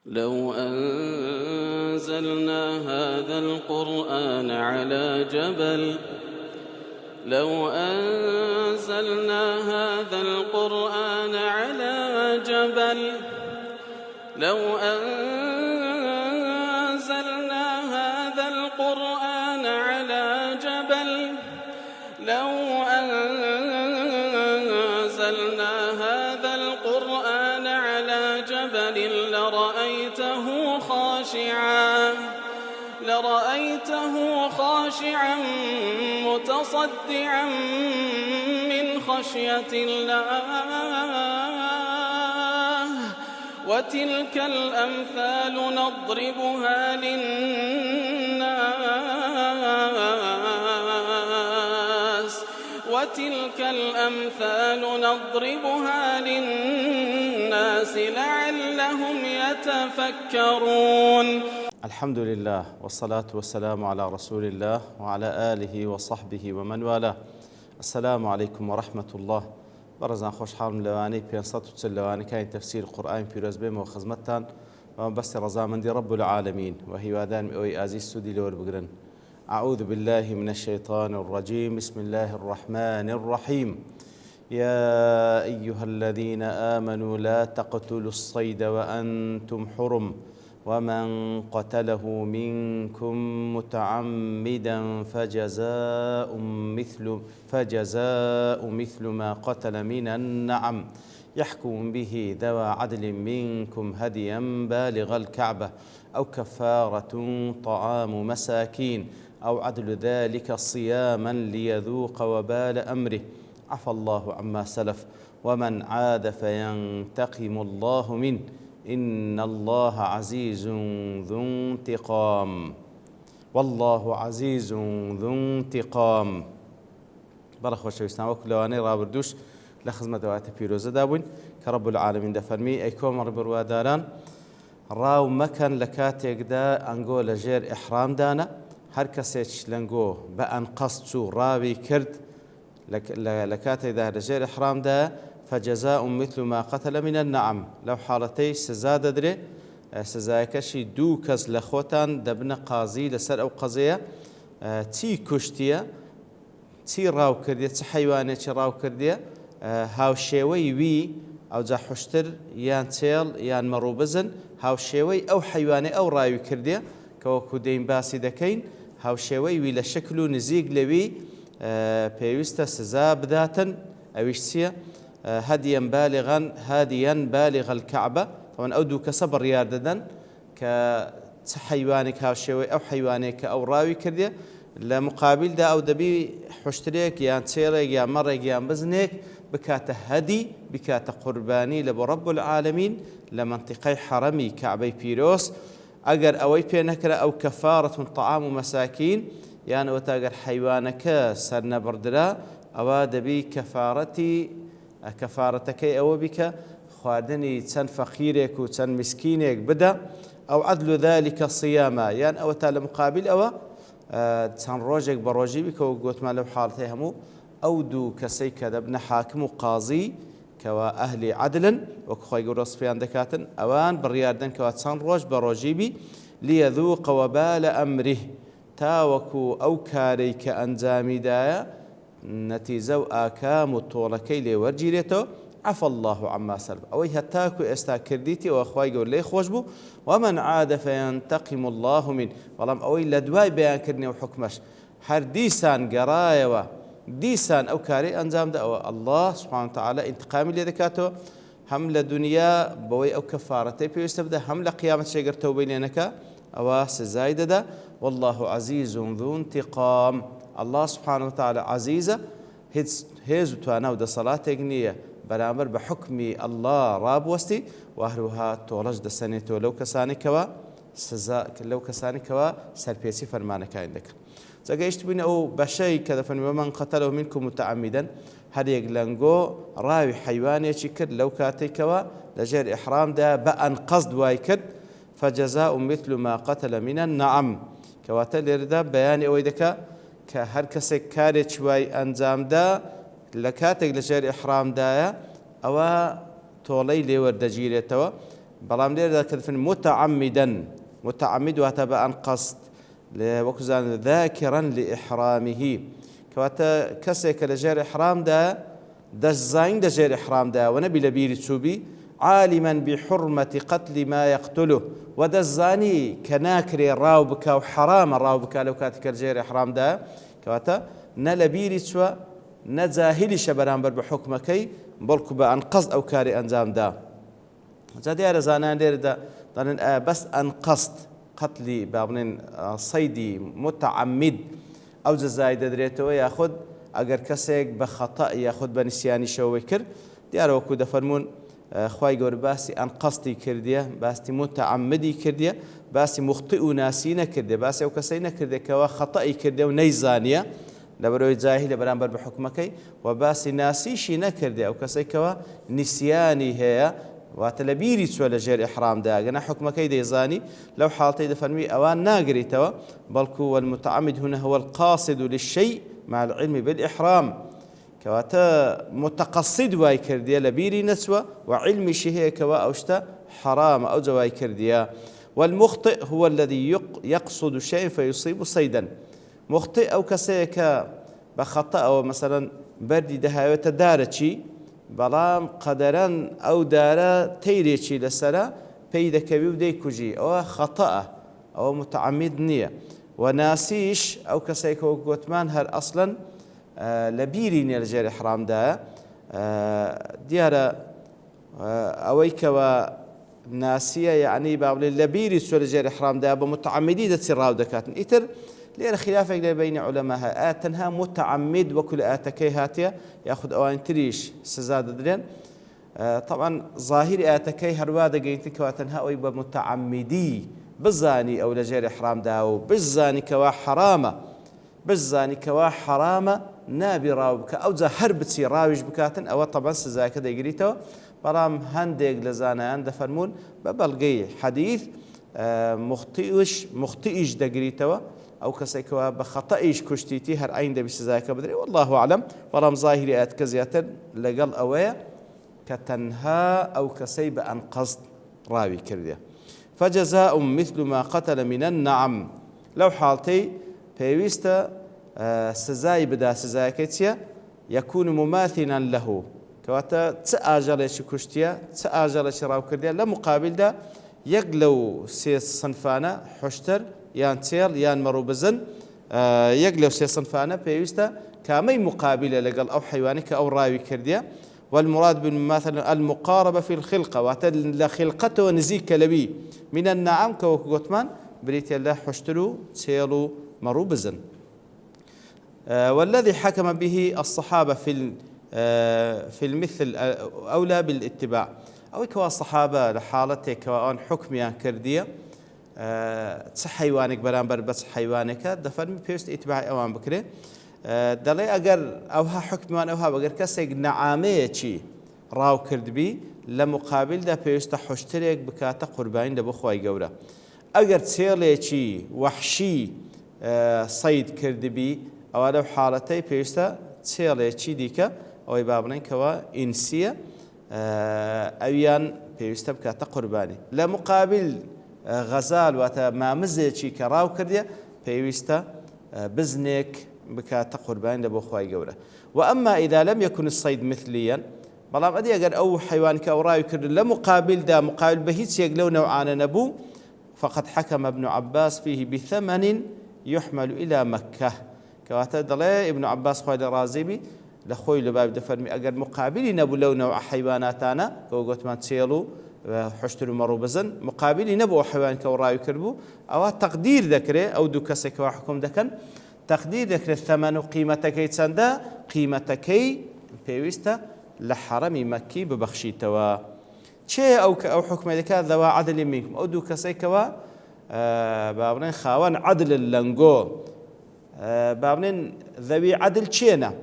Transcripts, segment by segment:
لو أنزلنا هذا القرآن على جبل لرأيته خاشعا متصدعا من خشية الله وتلك الأمثال نضربها للناس لعلهم يتفكرون. الحمد لله والصلاة والسلام على رسول الله وعلى آله وصحبه ومن والاه. السلام عليكم ورحمة الله. برزان خوش حالم لواني 540 لواني كاين تفسير القرآن في رزبهم وخزمتان وبس رزامندي رب العالمين وهي وادان أوي آزيز سودي لور بقرن. أعوذ بالله من الشيطان الرجيم. بسم الله الرحمن الرحيم. يا أيها الذين آمنوا لا تقتلوا الصيد وأنتم حرم ومن قتله منكم متعمدا فجزاء مثل ما قتل من النعم يحكم به ذوى عدل منكم هديا بالغ الكعبة أو كفارة طعام مساكين أو عدل ذلك صياما ليذوق وبال أمره عفى الله عما سلف ومن عاد فينتقم الله منه إن الله عزيز ذو انتقام والله عزيز ذو انتقام. برخو شويستان وكلواني رابردوش لخزمة دوات بيروزة دابون كرب العالمين دفرمي أي كومر برواداران راو مكان لكاتيك دا أنقو لجير إحرام دانا هر كسيش لنقو بأن قصتو راوي كرد لكاتيك دا لجير إحرام دا فجزاء مثل ما قتل من النعم. لو حالتي سزا ددري سزایەکەشی دوو کەس لە خۆتان دەبنە قازی لەسەر ئەو قەزەیە چی کوشتیە چی ڕاو کردیە چ حەیوانێکی ڕاو کردیە هاوشێوەی وی ئەوجا حوشتر یان چێڵ یان مەڕوو بزن هاوشێوەی ئەو حەیوانەی ئەو ڕاوی کردیە کە وەکو دەین باسی دەکەین هاوشێوەی وی لە شکل و نزیک لەوی پێویستە سزا بداتن. ئەویش چییە؟ هديا بالغ الكعبة. طبعا أو دوو کەسە بڕیار دەدەن کە چ حەیوانێک هاوشێوەی ئەو حەیوانێک کە ئەو ڕاوی کردێ لە مقابلدا ئەو دەبی حوشترێک یان چێڵێک یان مەڕێک یان بزنێک بکاتە هەدی بکاتە قوربانی لە بۆ رب العالمین لە منطقەی حەرەمی کەعبەی پیرۆز. ئەگەر ئەوەی پێ نەکرا ئەو کەفارەة طعام و مەساکین یان ئەوەتە ئەگەر حەیوانەکە سەرنەبڕدرا ئەوە دەبی کەفارەتەکەی ئەوە بیکە خواردنی چەند فەقیرێک و چەند مسکینێک بدە ئەو عەدل ذلك صیاما یان ئەوە تا لە مقابل ئەوە چەند ڕۆژێک بە ڕۆژی بیکەوە گوتمان لەو حاڵەتەی هەموو ئەو دوو کەسەی کە دەبنە حاکم و قازی کەوا ئەهلی عەدلن وەکو خۆی گەورە سپیان دەکاتن ئەوان بڕیاردەن کەوا چەند ڕۆژ بە ڕۆژی بی لیەذوق وەبال ئەمره تاوەکو ئەو کارەی کە ئەنجامیدایە نەتیجە و ئاکام و تۆڵەکەی لێ وەرگیرێتەوە عفى الله عما سلف ئەوەی هەتاکو ئێستا کردیتی ئەوە خوای گەورە لێی خۆش بوو ومن عاد فينتقم الله منه. بەڵام ئەوەی لە دوای بەیانکردنی و حکمەش هەر دیسان گەڕایەوە دیسان ئەو کارەی ئەنجامدا ئەوە الله سبحانه وتعالى انتقامی لێ دەکاتەوە هەم لە دنیا بەوەی ئەو کەفارەتەی پێویستە بدە هەم لە قیامەت شێگەر تەوبەی لێ نەکا ئەوە سزای دەدا. والله عزيز ذو انتقام. الله سبحانه وتعالى عزيزة هێز و توانا و دەسەڵاتێک نییە بەرامبەر بە حکمی الله ڕابوەستی و هەروەها تۆڵەش دەسەنێتەوە لەو کەسانی کەوا سەرپێچی فەرمانەکانی دەکەن. جاگەیشت بووین ئەو بەشەی کە دەفەرمی ومن قتله منكم متعمدا هەرێک لەنگۆ ڕاوی حەیوانێکی کرد لەو کاتێکەوە لەژێر ئیحرامدا بە ئەن قەسد وای کرد فجزاء مثل ما قتل من النعم کەواتە لێرەدا بەیانی ئەوەی دەکا کە هەر کەسێک کارێک وای ئەنجامدا لە کاتێک لە ژێر ئیحرامدایە ئەوە تۆڵەی لێوەردەگیرێتەوە بەڵام لێرەدا کە دەفەرمێ متعمدا متعمد واتە بە ئەن قەست وەکو زانێت ذاکرا لإحرامه کەواتە کەسێک کە لە ژێر ئیحرامدا دەشزانین لە ژێر ئیحرامدا و نەبی لە بیری چووبی عالما بحرمة قتل ما يقتله و دەشزانی کە ناکرێ ڕاو بکە و حرامە ڕاو بکە لەو کاتێک کە لە ژێر ئیحرامدا کەواتە نە لە بیری چووە نە جاهلیشە بەرامبەر بە حوکمەکەی بەڵکو بە ئەن قەست ئەو کاری ئەنجامدا. جا دیارە زانان لێرەدا دەڵێن بەس ئەن قەست قەتلی با بڵێن سەیدی متعمد ئەو جەزای دەدرێتەوە یاخود ئەگەر کەسێک بە خەتە یاخود بە نسیانی شەوەی کرد دیارە وەکو دەفەرمونون خوای گەورە باسی ئەن قەستی کردیە باسی متعمدی کردیە باسی مخطئ و ناسی نەکردێ باسی ئەو کەسەی نەکردێکەوە خەتەئی کردێ و نەیزانیە لەبەرەوەی جاهیلە بەرامبەر بە حوکمەکەی و باسی ناسیشی نەکردێ ئەو کەسێکەوە نسیانی هەیە واتە لە بیری چووە لە ژێر ئیحرامدا گەنە حوکمەکەی دەیزانی لەو حاڵەتەی دەفەرمی ئەوان ناگریتەوە بەڵکو والمتعمد هنا هو القاصد للشيء مع العلم بالإحرام کەواتە متقصد وای کردیە لە بیری نەچووە و علمیشی هەیە کەوا ئەو شتە حرامە ئەو جەوای کردیە. والمخطئ هو الذي يقصد شيئا فيصيب صيدا مخطئ ئەو کەسەیە کە بە خەتەئەوە مەسەلەن بەردی دەهاوێتە دارەچی بەڵام قەدەرەن ئەو دارە تەیرێکی لەسەرە پێی دەکەوی و دەیکوژی ئەوە خەتەئە ئەوە متعمد نییە. و ناسیش ئەو کەسێکەوە گوتمان هەر ئەسڵەن لە بیری نیە لە ژێر ئیحرامدایە دیارە ئەوەی کەوە ناسیە یعنی با بڵێن لە بیری چووە لە ژێر ئیحرامدایە بە متعمدی دەچی ڕاو دەکاتن. ئیتر لێرە خلافێک لە بینی عولەما هەیە ئایا تەنها متعمد وەکو لە ئاەتەکەی هاتیە یاخود ئەوان تریش سزا دەدرێن. طبعا ظاهری ئاەتەکەی هەروە دەگەیتن کەوا تەنها ئەوی بە متعمدی بزانی ئەو لە ژێر ئیحرامدا و بزانی کەوا حرامە بزانی کەوا حرامە نابی ڕاو بکە ئەوجا هەر بچی ڕاویش بکاتن ئەوە طبعا سزایەکە دەیگریتەوە. بەڵام هەندێک لە زانایان دەفەرمون بە بەڵگەی حەدیث مخطئیش دەگریتەوە ئەو کەسێکەوە بە خەتەئیش کوشتیتی هەر ئاین دەبی سزایەکە بدرێت والله ئەعلەم. بەڵام ظاهری ئاەتەکە زیاتر لەگەڵ ئەوەیە کە تەنها ئەو کەسەی بە ئەن قەست ڕاوی کردێ. فجزاء مثل ما قتل من النعم لەو حاڵتەی پێویستە سزای بدا سزایەکەی چییە یەکون مماثلا له کەواتە چ ئاژەڵێکی کوشتیە چ ئاژەڵێکی ڕاوکردیە لە مقابلدا یەک لەو سێ سنفانە حوشتر یان چێڵ یان مەڕوو بزن یەک لەو سێ سنفانە پێویستە کامەی مقابلە لەگەڵ ئەو حیوانی کە ئەو ڕاوی کردیە. والمراد بالمماثلة المقاربة في الخلقة واتە لە خلقەتەوە نزیکە لەوی من النعم کە وەکو گوتمان بریتە لە حوشتر و چێڵ و مەڕوو بزن. والذي حكم به الصحابة في المثل أولى بالاتباع أو كوا الصحابة لحالته كوا أن حكميان كردية حيوانك برامبر بس حيوانك دفرمي بيست اتباع أوان بكري دەڵێ ئەگەر ئەوها حکمان ئەوها بەگەر کەسێک نەعامەیەکی ڕاو کرد بی لە مقابلدا پێویستە حوشترێک بکاتە قوربانی لە بۆ خوای گەورە. ئەگەر چێڵێکی وەحشی سەید کردبی ئەوە لەو حاڵەتەی پێویستە چێڵێکی دیکە ئەوەی با بڵێن کەوە ئینسیە ئەویان پێویستە بکاتە قوربانی. لە مقابل غەزال واتە مامزێکی کە ڕاو کردیە پێویستە بزنێک بكات قربان لبو خواي قوله. وأما إذا لم يكن الصيد مثليا بلام أدي أجر أو حيوان كأوراي كر لمقابل دا مقابل بهيت يقلو نوعان نبو فقد حكم ابن عباس فيه بثمن يحمل إلى مكة كواتا دلي ابن عباس خوي الرازبي لخوي لباب دفرمي أجر مقابل نبو لو نوع حيواناتنا كوجوت ما تسيلو حشتر مرو بزن مقابل نبو حيوان كأوراي كربو أو تقدير ذكره أو دو كسك وحكم ذكن تقدير ذكر الثمن وقيمتكي تسندا قيمتكي بيوستا لحرم مكي ببخشيتوا شيء أو حكم ذكر ذو عدل منكم أو دو كسيكوا بابنين خاوان عدل اللنجو بابنين ذوي عدل شينا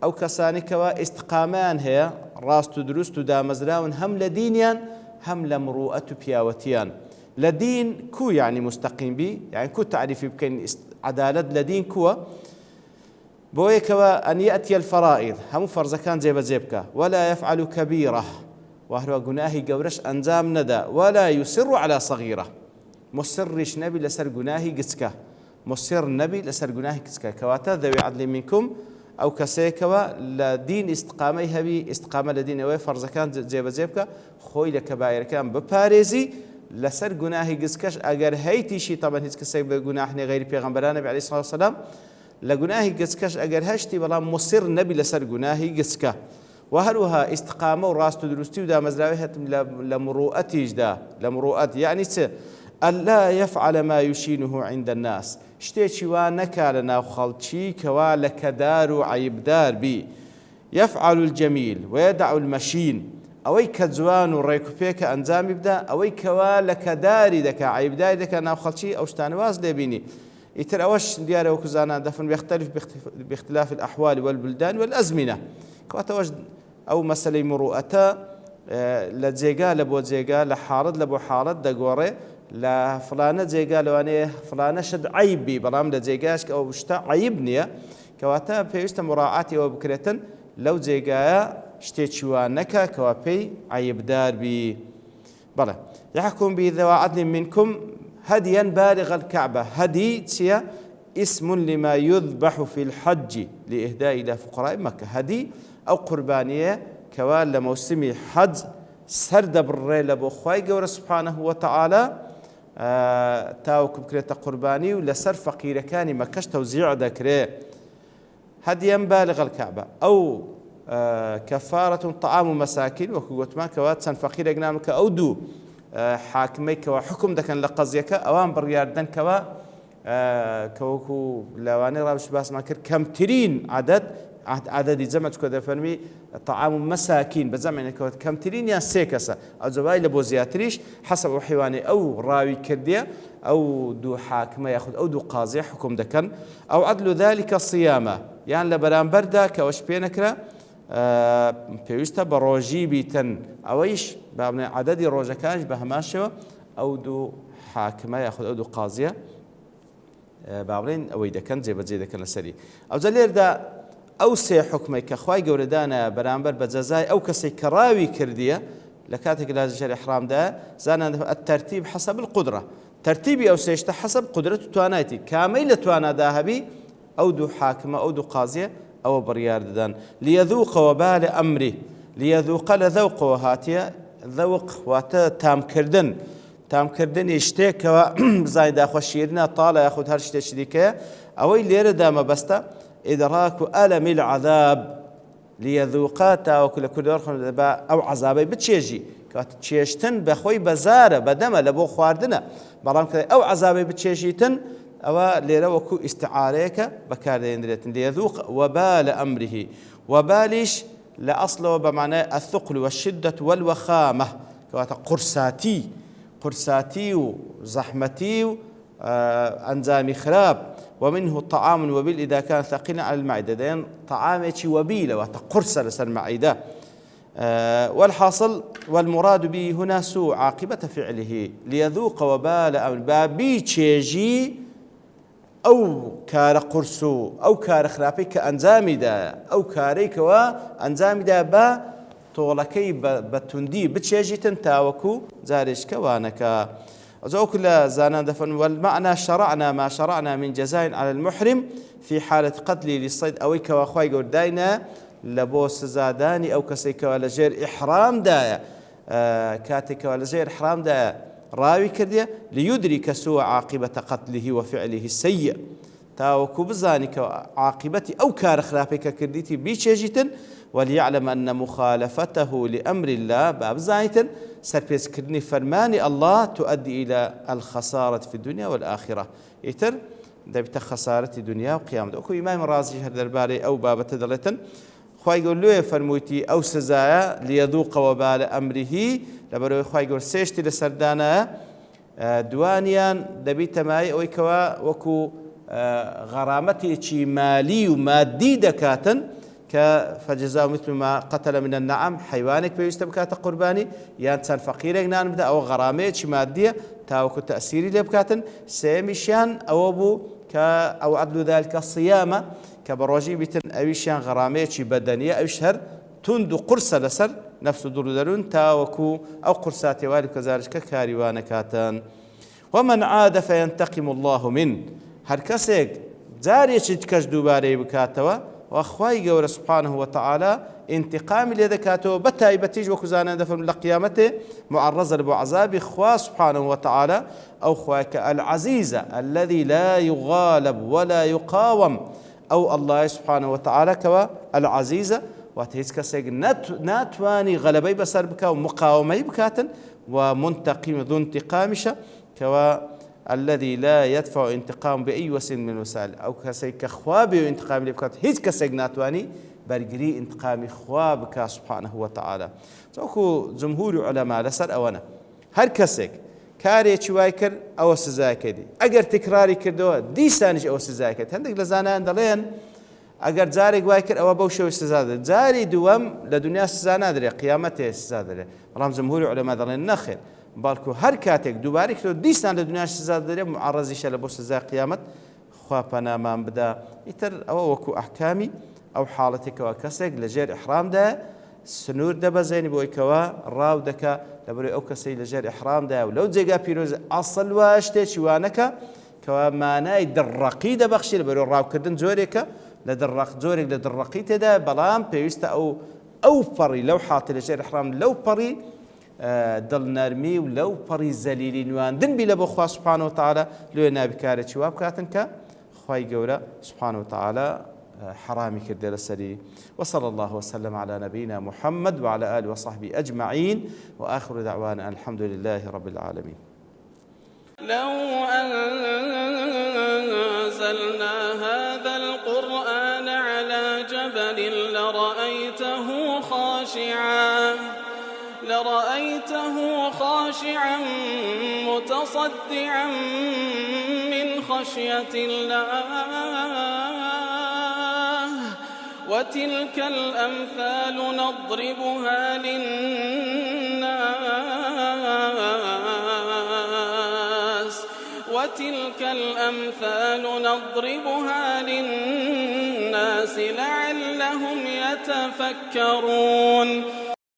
أو كسانكوا استقامان هي راس تدرس تدامزراون هم لدينيان هم لمروءة بياوتيان لدين كو يعني مستقيم بي يعني كو تعريفي بكين عدالة لدين كوا بويكوا أن يأتي الفرائض هم فرز كان زيب زيبكا ولا يفعل كبيرة وهروە گوناهی گەورەش ئەنجام نەدا ولا يصر على صغيرة مصرش نەبی لەسەر گوناهی گچکە مصر نەبی لەسەر گوناهی کچکە کەواتە ذوي عدل منكم ئەو کەسەیەکەوە لە دین ئیستقامەی هەبی ئیستقامە لە دینەوەی فەرزەکان جێبەجێ بکە خۆی لە کەبایرەکان بپارێزی لەسەر گوناهی گچکەش ئەگەر هەیتیشی تەبەن هیچ کەسێک بە گوناهی غەیری پێغەمبەران نەبی عەلەیهی سڵاو وسەلام لە گوناهی گچکەش ئەگەر هەشتی بەڵام مصر نەبی لەسەر گوناهی گچکە و هەروەها ئیستقامە و ڕاست و دروستی و دامەزراوی هەتم لە مروئەتیشدا لە مروئەت یعنی چ ئەلا يفعل ما يشينه عند الناس شتێکی وا نەکا لە ناو خەڵکی کەوا لە کەدار و عەیبدار بی يفعل الجميل ويدع المشين ئەوەی کە جوان و ڕێکوپێکە ئەنجامی بدا ئەوەی کەوا لە کەداری دەکا عەیبداری دەکا ناو خەڵکی ئەو شتانە واز لێبینی ئیتر ئەوەش دیارە وەکو زانان دەفن يختلف باختلاف الأحوال والبلدان والأزمنة کەواتەوەش ئەو مەسەلەی مروئەتە لە جێگا لە بۆ جێگا لە حاڵەت لە بۆ حاڵەت دەگۆڕێ لە فلانە جێگا لەوانەیە فلانە شت عەیبی بەڵام لە جێگایش کە ئەو شتە عەیب نییە کەواتە پێویستە مراعاتی ئەوە بکرێتن لەو جێگایە شتێکی وان نەکا کەوا پێی عەیبدار بی بەڵێ يحكم به ذوي عدل منكم هديا بالغ الكعبة هدي چییە اسم لما يذبح في الحج لإهداء إلى فقراء مكة هدي أو قربانية كوا لموسم حج سرد بالري لبو خواي قورة سبحانه وتعالى تاوكب كريتا قرباني ولسر فقير كاني مكش توزيع ذكري هديا بالغ الكعبة أو كفارة طعام مساكين وكوت ما كوات سن فقير اجنامك أو دو حاكمي كوا حكم دكن لقضيك أوان برياردن كوا كوكو لواني رابش باس ما كر كم ترين عدد جمع كذا فرمي طعام مساكين بزعم يعني كم ترين يا سيكسة أو زوايا لبو زياتريش حسب حيواني أو راوي كردية أو دو حاكمة ياخذ أو دو قاضي حكم دكن أو عدل ذلك الصيامة يعني لبران بردا كوش بينكرا پێویستە بە ڕۆژی بیتن ئەوەیش بابنێ عەدەدی ڕۆژەکانش بە هەماشەوە ئەو دوو حاکمە یاخود ئەو دوو قازیە بابڵێن ئەوەی دەکەن جێبەجێ دەکەن لەسەری ئەوجا لێردا ئەو سێ حکمەی کە خوای گەورەدانە بەرامبەر بە جەزای ئەو کەسێک کە ڕاوی کردیە لە کاتێک لە ژێر ئیحرامدا زانان التەرتیب حەسەب القودرە تەرتیبی ئەو سێشتە حەسەب قودرەت و توانایەتی کامەی لە توانادا هەبی ئەو دوو حاکمە ئەو دوو قازیە أو برياردان ليذوق وبال أمره ليذوق لذوق وهاتيا ذوق واتا تام كردن يشتيك زايد أخو الشيرنا طالع ياخذ هرشت شريكة أو اللي يرد ما بستا إدراك ألم العذاب ليذوقاتا وكل أو عذابي بتشيجي كات تشيشتن بخوي بزارة بدم لبو خواردنا برام كذا أو عذابي بتشيجيتن أو ليرا وكو استعاريك بكار ديندريتن ليذوق وبال أمره وبالش لأصله بمعنى الثقل والشدة والوخامة كواتا قرساتي وزحمتي أنزامي خراب ومنه طعام وبيل إذا كان ثقيلا على المعدة دين طعام وبيل وتقرص لسر المعدة والحاصل والمراد به هنا سوء عاقبة فعله ليذوق وبال أمر بابي تشيجي أو كار قرصو أو كار خرابي كأنزامي دا أو كاريك وأنزامي دا با طولكي بتندي بتشيجي تنتاوكو زارش كوانكا أزوك لا زانان دفن والمعنى شرعنا ما شرعنا من جزاء على المحرم في حالة قتله للصيد أويك وأخوي قرداينا لبوس زاداني أو كسيك ولا جير إحرام دايا كاتك ولا جير إحرام دايا راوي كرديا ليدرك سوء عاقبة قتله وفعله السيء تاوكو بزانك عاقبتي أو كار خلافك كرديتي بيشيجيتن وليعلم أن مخالفته لأمر الله باب زايتن سربيس كرني فرماني الله تؤدي إلى الخسارة في الدنيا والآخرة يتر دبت خسارة الدنيا وقيامة أكو إمام رازي هذا الباري أو باب تدلتن خواهي يقول له فرمويتي أو سزايا ليذوق وبال أمره لبروي خواهي يقول سيشتي لسردانا دوانيان دبيت ماي ويكوا وكو غرامتي مالي ومادي دكاتن فجزاء مثل ما قتل من النعم حيوانك بيستبكات قرباني يا انسان فقير نان بدا او غرامات ماديه تاوكو تاثيري لبكاتن سيمشان او ابو او عدل ذلك الصيامه كبروجي بتن اويشان غرامات بدنيه او شهر تند قرص لسر نفس و دڕ تاوەکو ئەو قورساتێواری کەزارشکە کاریوانەکاتن. ومن عاد فينتقم الله من، هەر کەسێک جارێکی کەش دووبارەی بکاتەوە وەخوای گەورە سبحانه وتعالى انتقامی لێ دەکاتەوە بە تایبەتیش وەکو زانان دەفەرمێن لە قیامەتێ معرضە بۆ عەزابی خوا سبحانه وتعالى ئەو خوای کە العزیزە الذي لا يغالب ولا يقاوم، ئەو الله سبحانه وتعالى کەوە العزیزە واتە هیچ کەسێک ناتوانی غەلەبەی بەسەر بکە و مقاومەی بکاتن و منتقیم ذو انتقامیشە کەوە الذي لا يدفع انتقام بأي وسيلة من الوسائل، أو كسيك خوا بيو انتقام لبكات هيج كسيك ناتواني برجري انتقام خوا بك سبحانه وتعالى. توكو جمهور علماء لسر أوانا هر كسيك كاري شوايكر أو سزاكدي أجر تكراري كردوا دي سانج أو سزاكد هندك لزانا عندلين أجر جاري وايكر أو بوشوا استزادة جاري دوام لدنيا سزانا دري قيامته سزادة رام جمهور علماء دلين نخير بالكو هر کاتێک دووبارەی کردو دیسان لە دنیاش سزا دەدرێ معڕەزیشە لە بۆ سزای قیامەت خوا پەنامان بدا. ئیتر ئەوە وەکو ئەحکامی ئەو حاڵەتێکەوە کەسێک لە ژێر ئیحرامدا سنوور دەبەزێنی بۆی کەوە ڕاو دەکا لەبەرەوەی ئەو کەسەی لە ژێر ئیحرامدایە و لەو جێگا پیرۆزە ئەسڵ وە شتێکی وانەکە کەوە مانای دڕەقی دەبەخشی لەبەرەوەی ڕاوکردن جۆرێکە لە جۆرێک لە دڕەقی تێدا، بەڵام پێویستە ئەو پەڕی لەو حاتە لە ژێر ئیحرام لەو پەڕی دڵنەرمی و لەو پەڕی زەلیلی نواندن بی لە بۆ خوا سبحانه وتعالى لێ نابکارێکی وا بکاتن کە خوای گەورە سبحانه وتعالى حرامي كردي لسري. وصلى الله وسلم على نبينا محمد وعلى آله وصحبه أجمعين، وآخر دعوانا الحمد لله رب العالمين. لو أنزلنا هذا القرآن على جبل لرأيته خاشعا متصدعا من خشية الله، وتلك الأمثال نضربها للناس لعلهم يتفكرون.